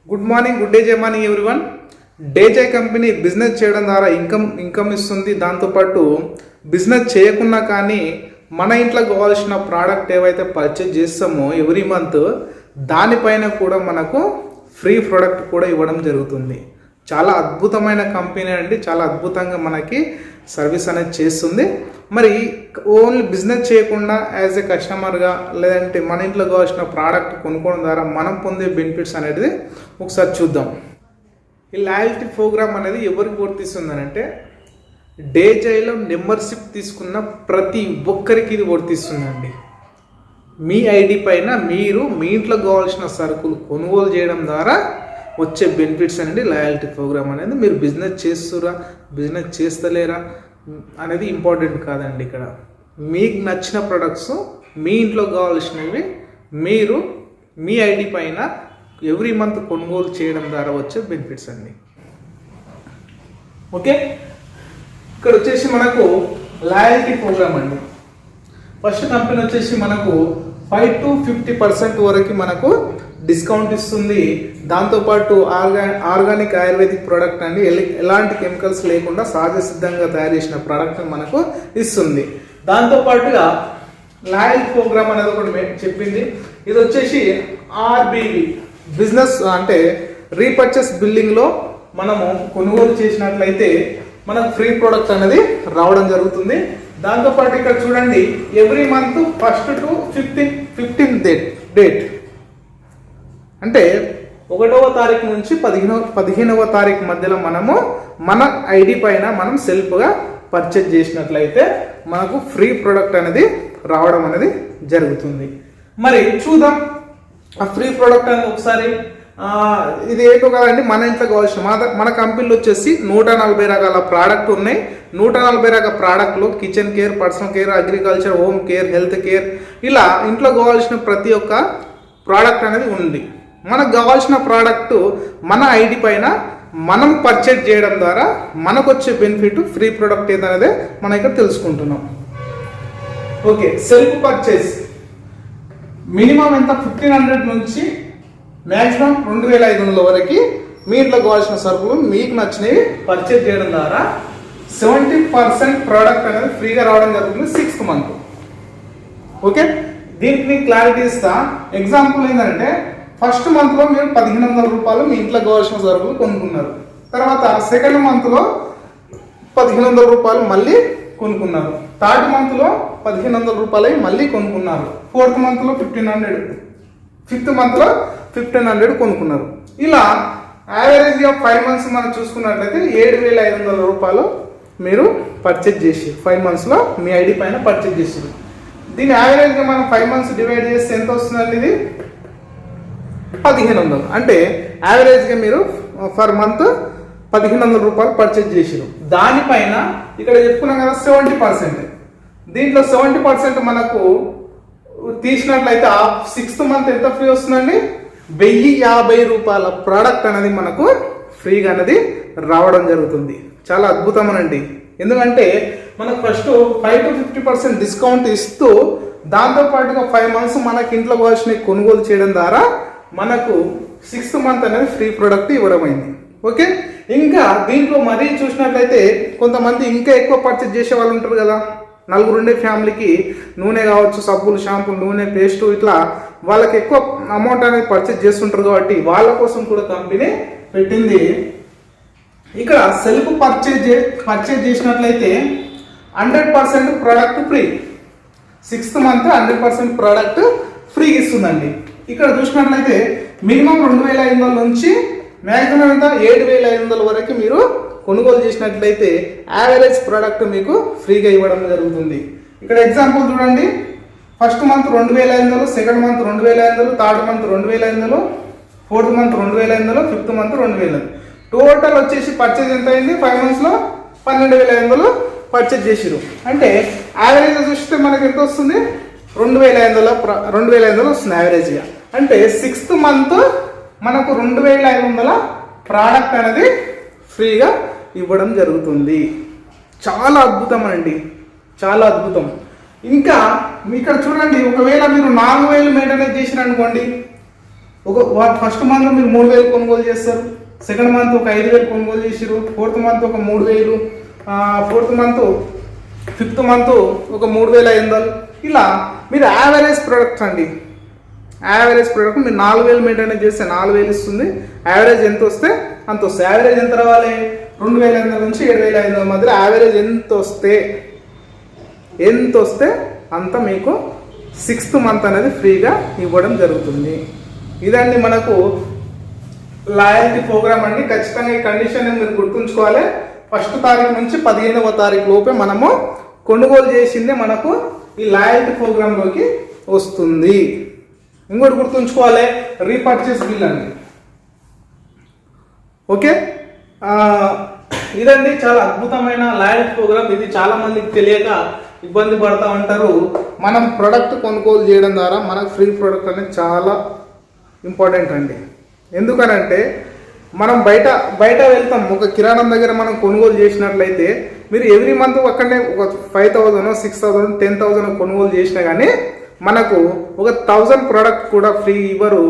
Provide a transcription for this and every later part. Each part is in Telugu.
గుడ్ మార్నింగ్, గుడ్ డే, జై మార్నింగ్ ఎవ్రీవన్. డేజై కంపెనీ బిజినెస్ చేయడం ద్వారా ఇన్కమ్ ఇస్తుంది. దాంతోపాటు బిజినెస్ చేయకున్నా కానీ మన ఇంట్లో కావాల్సిన ప్రోడక్ట్ ఏవైతే పర్చేజ్ చేస్తామో ఎవ్రీ మంత్ దానిపైన కూడా మనకు ఫ్రీ ప్రోడక్ట్ కూడా ఇవ్వడం జరుగుతుంది. చాలా అద్భుతమైన కంపెనీ అండి. చాలా అద్భుతంగా మనకి సర్వీస్ అనేది చేస్తుంది. మరి ఓన్లీ బిజినెస్ చేయకుండా యాజ్ ఏ కస్టమర్గా లేదంటే మన ఇంట్లో కావాల్సిన ప్రోడక్ట్ కొనుక్కోవడం ద్వారా మనం పొందే బెనిఫిట్స్ అనేది ఒకసారి చూద్దాం. ఈ లాయల్టీ ప్రోగ్రామ్ అనేది ఎవరికి వర్తిస్తుందనంటే డేజైలో మెంబర్షిప్ తీసుకున్న ప్రతి ఒక్కరికి ఇది వర్తిస్తుందండి. మీ ఐడి పైన మీరు మీ ఇంట్లో కావాల్సిన సరుకులు కొనుగోలు చేయడం ద్వారా వచ్చే బెనిఫిట్స్ అనేది లాయల్టీ ప్రోగ్రామ్ అనేది. మీరు బిజినెస్ చేస్తురా బిజినెస్ చేస్తలేరా అనేది ఇంపార్టెంట్ కాదండి. ఇక్కడ మీకు నచ్చిన ప్రొడక్ట్స్ మీ ఇంట్లో కావాల్సినవి మీరు మీ ఐడి పైన ఎవ్రీ మంత్ కొనుగోలు చేయడం ద్వారా వచ్చే బెనిఫిట్స్ అండి. ఓకే, ఇక్కడ వచ్చేసి మనకు లాయల్టీ ప్రోగ్రామ్ అండి. ఫస్ట్ కంపెనీ వచ్చేసి మనకు 5 to 50% వరకు మనకు డిస్కౌంట్ ఇస్తుంది. దాంతోపాటు ఆర్గానిక్ ఆయుర్వేదిక్ ప్రోడక్ట్ అండి. ఎలాంటి కెమికల్స్ లేకుండా సహజ సిద్ధంగా తయారు చేసిన ప్రోడక్ట్ మనకు ఇస్తుంది. దాంతోపాటుగా లాయల్ ప్రోగ్రామ్ అనేది ఒకటి చెప్పింది. ఇది వచ్చేసి ఆర్బివి బిజినెస్ అంటే రీపర్చేస్ బిల్డింగ్లో మనము కొనుగోలు చేసినట్లయితే మనకు ఫ్రీ ప్రోడక్ట్ అనేది రావడం జరుగుతుంది. దాంతోపాటు ఇక్కడ చూడండి, every month 1st to 15th date అంటే 1వ తారీఖు నుంచి 15వ తారీఖు మధ్యలో మనము మన ఐడి పైన మనం సెల్ఫ్గా పర్చేజ్ చేసినట్లయితే మనకు ఫ్రీ ప్రోడక్ట్ అనేది రావడం అనేది జరుగుతుంది. మరి చూద్దాం ఆ ఫ్రీ ప్రోడక్ట్ అనేది ఒకసారి. ఇది ఏంటో కదండి, మన ఇంట్లో కావాల్సిన మన కంపెనీలో వచ్చేసి 140 రకాల ప్రోడక్ట్ ఉన్నాయి. 140 రకాల ప్రోడక్ట్లు kitchen care, personal care, agriculture, home care, health care, ఇలా ఇంట్లో కావాల్సిన ప్రతి ఒక్క ప్రోడక్ట్ అనేది ఉంది. మనకు కావాల్సిన ప్రోడక్ట్ మన ఐడి పైన మనం పర్చేజ్ చేయడం ద్వారా మనకు వచ్చే బెనిఫిట్ ఫ్రీ ప్రోడక్ట్ ఏదనేది మనం ఇక్కడ తెలుసుకుంటున్నాం. ఓకే, సెల్ఫ్ పర్చేజ్ మినిమం ఎంత 1500 నుంచి మ్యాక్సిమం 2500 వరకు మీ ఇంట్లో కావాల్సిన సరుకులు మీకు నచ్చినవి పర్చేజ్ చేయడం ద్వారా 70% ప్రోడక్ట్ అనేది ఫ్రీగా రావడం జరుగుతుంది 6th మంత్. ఓకే, దీనికి క్లారిటీ ఇస్తా. ఎగ్జాంపుల్ ఏంటంటే ఫస్ట్ మంత్లో మీరు 1500 రూపాయలు మీ ఇంట్లో కావాల్సిన సరుకులు కొనుక్కున్నారు. తర్వాత 2nd మంత్లో 1500 రూపాయలు మళ్ళీ కొనుక్కున్నారు. 3rd మంత్లో 1500 రూపాయలు మళ్ళీ కొనుక్కున్నారు. 4th మంత్లో 1500, 5th మంత్లో 1500 కొనుక్కున్నారు. ఇలా యావరేజ్గా 5 మంత్స్ మనం చూసుకున్నట్లయితే 7500 రూపాయలు మీరు పర్చేజ్ చేసి 5 మంత్స్లో మీ ఐడి పైన పర్చేజ్ చేసారు. దీని యావరేజ్గా మనం 5 మంత్స్ డివైడ్ చేస్తే ఎంత వస్తుందండి? ఇది 1500. అంటే యావరేజ్గా మీరు పర్ మంత్ 1500 రూపాయలు పర్చేజ్ చేసారు. దానిపైన ఇక్కడ చెప్పుకున్నాం కదా 70%. దీంట్లో 70% మనకు తీసినట్లయితే 6th మంత్ ఎంత ఫ్రీ వస్తుందండి? 1050 రూపాయల ప్రోడక్ట్ అనేది మనకు ఫ్రీగా అనేది రావడం జరుగుతుంది. చాలా అద్భుతమనండి. ఎందుకంటే మనకు ఫస్ట్ 5 to 50% డిస్కౌంట్ ఇస్తూ దాంతోపాటుగా 5 మంత్స్ మనకి ఇంట్లో కావాల్సిన కొనుగోలు చేయడం ద్వారా మనకు 6th మంత్ అనేది ఫ్రీ ప్రోడక్ట్ ఇవ్వడం అయింది. ఓకే, ఇంకా దీంట్లో మరీ చూసినట్లయితే కొంతమంది ఇంకా ఎక్కువ పర్చేజ్ చేసే వాళ్ళు ఉంటారు కదా. 4 ఉండే ఫ్యామిలీకి నూనె కావచ్చు, సబ్బులు, షాంపూలు, నూనె, పేస్టు, ఇట్లా వాళ్ళకి ఎక్కువ అమౌంట్ అనేది పర్చేజ్ చేస్తుంటారు కాబట్టి వాళ్ళ కోసం కూడా కంపెనీ పెట్టింది. ఇక్కడ సెల్ఫ్ పర్చేజ్ చేసినట్లయితే 100% product free. 6th month 100% product free ఇస్తుందండి. ఇక్కడ చూసినట్లయితే మినిమం 2500 నుంచి మ్యాక్సిమం ఎంత 7500 వరకు మీరు కొనుగోలు చేసినట్లయితే యావరేజ్ ప్రోడక్ట్ మీకు ఫ్రీగా ఇవ్వడం జరుగుతుంది. ఇక్కడ ఎగ్జాంపుల్ చూడండి, first month 2500, 2nd month 2500, 3rd month 2500, 4th month 2500, 5th month 2000. Total వచ్చేసి పర్చేజ్ ఎంత అయింది? 5 మంత్స్లో 12500 పర్చేజ్ చేసిరు. అంటే యావరేజ్ చూస్తే మనకి ఎంత వస్తుంది? 2500 వస్తుంది యావరేజ్గా. అంటే 6th మంత్ మనకు 2500 ప్రోడక్ట్ అనేది ఫ్రీగా ఇవ్వడం జరుగుతుంది. చాలా అద్భుతం అండి, చాలా అద్భుతం. ఇంకా ఇక్కడ చూడండి, ఒకవేళ మీరు 4000 మెయింటెనెన్స్ చేసినారు అనుకోండి, ఫస్ట్ మంత్ మీరు 3000 కొనుగోలు చేస్తారు, సెకండ్ మంత్ ఒక 5000 కొనుగోలు చేసారు, ఫోర్త్ మంత్ ఒక 3000, ఫోర్త్ మంత్ ఫిఫ్త్ మంత్ ఒక 3500. ఇలా మీరు యావరేజ్ ప్రొడక్ట్ అండి, యావరేజ్ ప్రొడక్ట్ మీరు 4000 మెయింటైన్ చేస్తే 4000 ఇస్తుంది. యావరేజ్ ఎంత వస్తే అంత వస్తుంది. యావరేజ్ ఎంత రావాలి? 2500 నుంచి 7500 మధ్యలో యావరేజ్ ఎంత వస్తే అంత మీకు 6th మంత్ అనేది ఫ్రీగా ఇవ్వడం జరుగుతుంది. ఇదండి మనకు లాయల్టీ ప్రోగ్రామ్ అండి. ఖచ్చితంగా ఈ కండిషన్ మీరు గుర్తుంచుకోవాలి. 1వ తారీఖు నుంచి 15వ తారీఖు లోపే మనము కొనుగోలు చేసిందే మనకు ఈ లాయల్టీ ప్రోగ్రాంలోకి వస్తుంది. ఇంకోటి గుర్తుంచుకోవాలి, రీపర్చేస్ బిల్ అండి. ఓకే, ఇదండి చాలా అద్భుతమైన లాయల్టీ ప్రోగ్రామ్. ఇది చాలా మందికి తెలియక ఇబ్బంది పడుతూ ఉంటారు. మనం ప్రొడక్ట్ కొనుగోలు చేయడం ద్వారా మనకు ఫ్రీ ప్రొడక్ట్ అనేది చాలా ఇంపార్టెంట్ అండి. ఎందుకనంటే మనం బయట వెళ్తాం, ఒక కిరాణం దగ్గర మనం కొనుగోలు చేసినట్లయితే మీరు ఎవ్రీ మంత్ అక్కడనే ఒక 5000, 6000, 10,000 కొనుగోలు చేసినా కానీ మనకు ఒక 1000 ప్రోడక్ట్ కూడా ఫ్రీ ఇవ్వరు,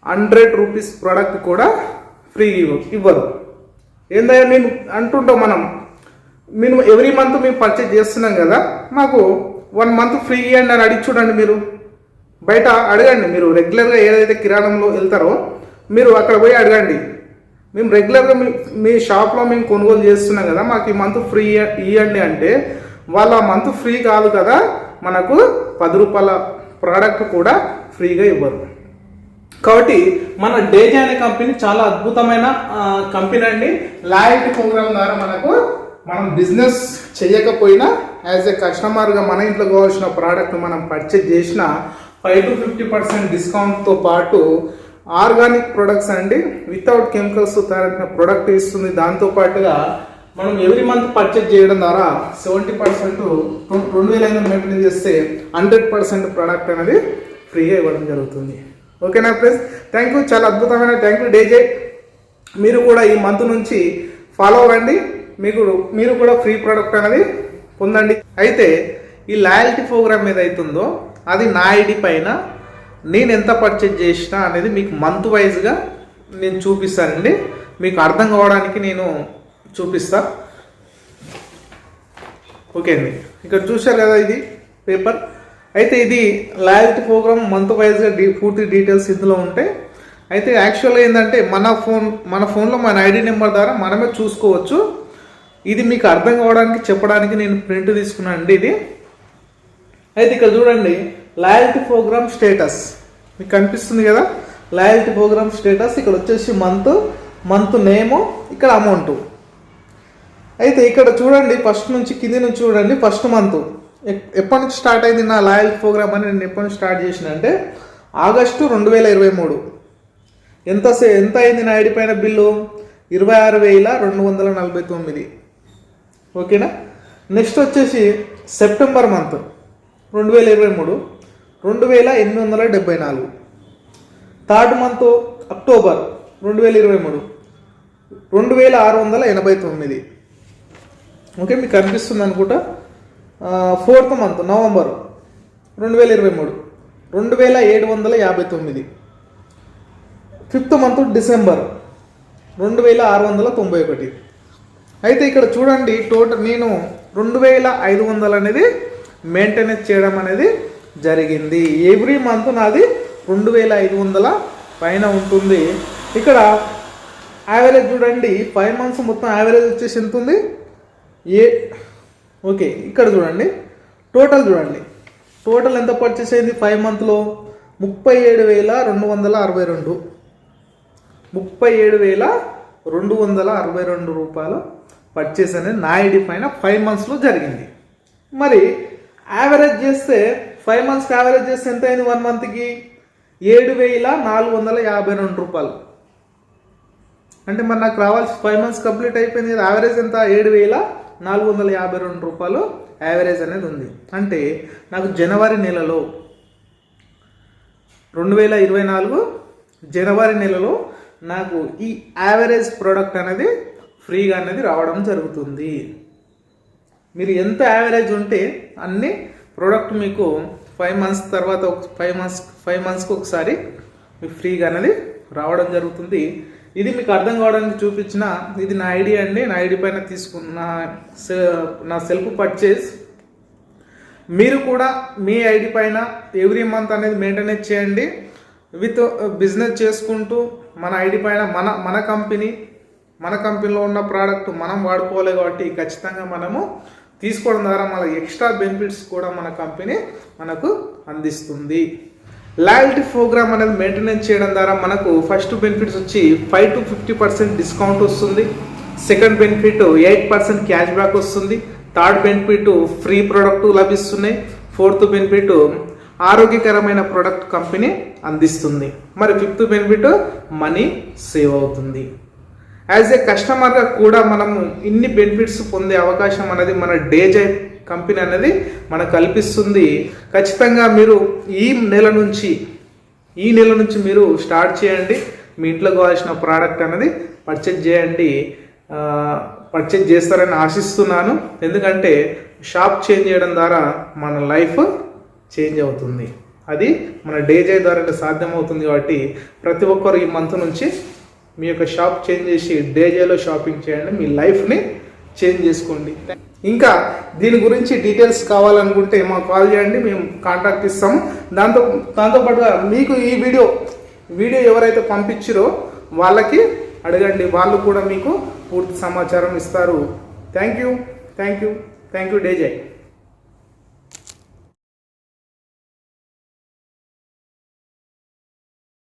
100 రూపీస్ ప్రోడక్ట్ కూడా ఫ్రీ ఇవ్వరు. ఏందయ్యా నేను అంటుంటాం, మేము ఎవ్రీ మంత్ మేము పర్చేజ్ చేస్తున్నాం కదా, మాకు 1 మంత్ ఫ్రీ ఇవ్వండి అని అడిగి చూడండి. మీరు బయట అడగండి, మీరు రెగ్యులర్గా ఏదైతే కిరాణంలో వెళ్తారో మీరు అక్కడ పోయి అడగండి, మేము రెగ్యులర్గా మీ షాప్లో మేము కొనుగోలు చేస్తున్నాం కదా, మాకు ఈ మంత్ ఫ్రీ ఇవ్వండి అంటే వాళ్ళ మంత్ ఫ్రీ కాదు కదా, మనకు 10 రూపాయల ప్రోడక్ట్ కూడా ఫ్రీగా ఇవ్వరు. కాబట్టి మన డేజీ అనే కంపెనీ చాలా అద్భుతమైన కంపెనీ అండి. లాయల్టీ ప్రోగ్రామ్ ద్వారా మనం బిజినెస్ చేయకపోయినా యాజ్ ఏ కస్టమర్గా మన ఇంట్లో కావాల్సిన ప్రోడక్ట్ మనం పర్చేజ్ చేసిన 5 to 50% డిస్కౌంట్తో పాటు ఆర్గానిక్ ప్రొడక్ట్స్ అండి, వితౌట్ కెమికల్స్ తయారైన ప్రొడక్ట్ ఇస్తుంది. దాంతోపాటుగా మనం ఎవ్రీ మంత్ పర్చేజ్ చేయడం ద్వారా 70%, 2500 మెయింటైన్ చేస్తే 100% ప్రోడక్ట్ అనేది ఫ్రీగా ఇవ్వడం జరుగుతుంది. ఓకేనా ఫ్రెండ్స్, థ్యాంక్ యూ, చాలా అద్భుతమైన థ్యాంక్ యూ డేజే. మీరు కూడా ఈ మంత్ నుంచి ఫాలో అవ్వండి, మీరు కూడా ఫ్రీ ప్రోడక్ట్ అనేది పొందండి. అయితే ఈ లాయల్టీ ప్రోగ్రామ్ ఏదైతుందో అది నా ఐడి పైన నేను ఎంత పర్చేజ్ చేసినా అనేది మీకు మంత్ వైజ్గా నేను చూపిస్తానండి. మీకు అర్థం కావడానికి నేను చూపిస్తా. ఓకే అండి, ఇక్కడ చూశారు కదా ఇది పేపర్. అయితే ఇది లాయల్టీ ప్రోగ్రామ్ మంత్ వైజ్గా పూర్తి డీటెయిల్స్ ఇందులో ఉంటాయి. అయితే యాక్చువల్గా ఏంటంటే మన ఫోన్లో మన ఐడి నెంబర్ ద్వారా మనమే చూసుకోవచ్చు. ఇది మీకు అర్థం కావడానికి చెప్పడానికి నేను ప్రింట్ తీసుకున్నాను అండి ఇది. అయితే ఇక్కడ చూడండి, లాయల్టీ ప్రోగ్రామ్ స్టేటస్ మీకు కనిపిస్తుంది కదా, లాయల్టీ ప్రోగ్రామ్ స్టేటస్. ఇక్కడ వచ్చేసి మంత్ నేము, ఇక్కడ అమౌంట్. అయితే ఇక్కడ చూడండి, ఫస్ట్ నుంచి కింది నుంచి చూడండి, ఫస్ట్ మంత్ ఎప్పటి నుంచి స్టార్ట్ అయింది నా లాయల్టీ ప్రోగ్రామ్ అని నేను ఎప్పటి నుంచి స్టార్ట్ చేసిన అంటే ఆగస్టు 2023. ఎంత అయింది నా ఐడి పైన బిల్లు? 26,249. ఓకేనా. నెక్స్ట్ వచ్చేసి September month 2023 2874. Third month October 2023 2689. Okay, మీకు కనిపిస్తుంది అనుకుంటా. Fourth month November 2023 2759. Fifth month December 2691. అయితే ఇక్కడ చూడండి, టోటల్ నేను 2500 అనేది మెయింటెనెన్స్ చేయడం అనేది జరిగింది. ఎవ్రీ మంత్ నాది 2500 పైన ఉంటుంది. ఇక్కడ యావరేజ్ చూడండి, 5 months మొత్తం యావరేజ్ వచ్చేసి ఎంత ఉంది? ఓకే, ఇక్కడ చూడండి, టోటల్ చూడండి, టోటల్ ఎంత పర్చేస్ అయింది 5 monthsలో? 37,262. 37,262 రూపాయలు పర్చేస్ అనేది నా ఐడి పైన 5 monthsలో జరిగింది. మరి యావరేజ్ చేస్తే 5 monthsకి యావరేజ్ చేస్తే ఎంత అయింది? 1 monthకి 7,452 రూపాయలు. అంటే మరి నాకు రావాల్సి 5 months కంప్లీట్ అయిపోయింది కదా, యావరేజ్ ఎంత? 7,452 రూపాయలు యావరేజ్ అనేది ఉంది. అంటే నాకు జనవరి నెలలో 2024 జనవరి నెలలో నాకు ఈ యావరేజ్ ప్రోడక్ట్ అనేది ఫ్రీగా అనేది రావడం జరుగుతుంది. మీరు ఎంత యావరేజ్ ఉంటే అన్ని ప్రోడక్ట్ మీకు 5 months తర్వాత 5 monthsకి ఒకసారి మీకు ఫ్రీగా అనేది రావడం జరుగుతుంది. ఇది మీకు అర్థం కావడానికి చూపించిన, ఇది నా ఐడి అండి. నా ఐడి పైన తీసుకున్న నా సెల్ఫ్ పర్చేజ్. మీరు కూడా మీ ఐడి పైన ఎవ్రీ మంత్ అనేది మెయింటెనెన్స్ చేయండి. విత్ బిజినెస్ చేసుకుంటూ మన ఐడి పైన మన కంపెనీలో ఉన్న ప్రోడక్ట్ మనం వాడుకోవాలి కాబట్టి ఖచ్చితంగా మనము తీసుకోవడం ద్వారా మన ఎక్స్ట్రా బెనిఫిట్స్ కూడా మన కంపెనీ మనకు అందిస్తుంది. లాయల్టీ ప్రోగ్రామ్ అనేది మెయింటెనెన్స్ చేయడం ద్వారా మనకు ఫస్ట్ బెనిఫిట్స్ వచ్చి 5 to 50% డిస్కౌంట్ వస్తుంది. సెకండ్ బెనిఫిట్ 8% క్యాష్ బ్యాక్ వస్తుంది. థర్డ్ బెనిఫిట్ ఫ్రీ ప్రోడక్ట్ లభిస్తున్నాయి. ఫోర్త్ బెనిఫిట్ ఆరోగ్యకరమైన ప్రోడక్ట్ కంపెనీ అందిస్తుంది. మరి ఫిఫ్త్ బెనిఫిట్ మనీ సేవ్ అవుతుంది. యాజ్ ఏ కస్టమర్గా కూడా మనము ఇన్ని బెనిఫిట్స్ పొందే అవకాశం అనేది మన డేజై కంపెనీ అనేది మనకు కల్పిస్తుంది. ఖచ్చితంగా మీరు ఈ నెల నుంచి మీరు స్టార్ట్ చేయండి. మీ ఇంట్లో కావాల్సిన ప్రోడక్ట్ అనేది పర్చేజ్ చేయండి. పర్చేజ్ చేస్తారని ఆశిస్తున్నాను. ఎందుకంటే షాప్ చేంజ్ చేయడం ద్వారా మన లైఫ్ చేంజ్ అవుతుంది. అది మన డేజై ద్వారా సాధ్యమవుతుంది. కాబట్టి ప్రతి ఒక్కరు ఈ మంత్ నుంచి మీ యొక్క షాప్ చేంజ్ చేసి డేజైలో షాపింగ్ చేయండి. మీ లైఫ్ని చేంజ్ చేసుకోండి. ఇంకా దీని గురించి డీటెయిల్స్ కావాలనుకుంటే మాకు కాల్ చేయండి, మేము కాంటాక్ట్ ఇస్తాము. దాంతోపాటుగా మీకు ఈ వీడియో ఎవరైతే పంపించారో వాళ్ళకి అడగండి, వాళ్ళు కూడా మీకు పూర్తి సమాచారం ఇస్తారు. Thank you డేజై.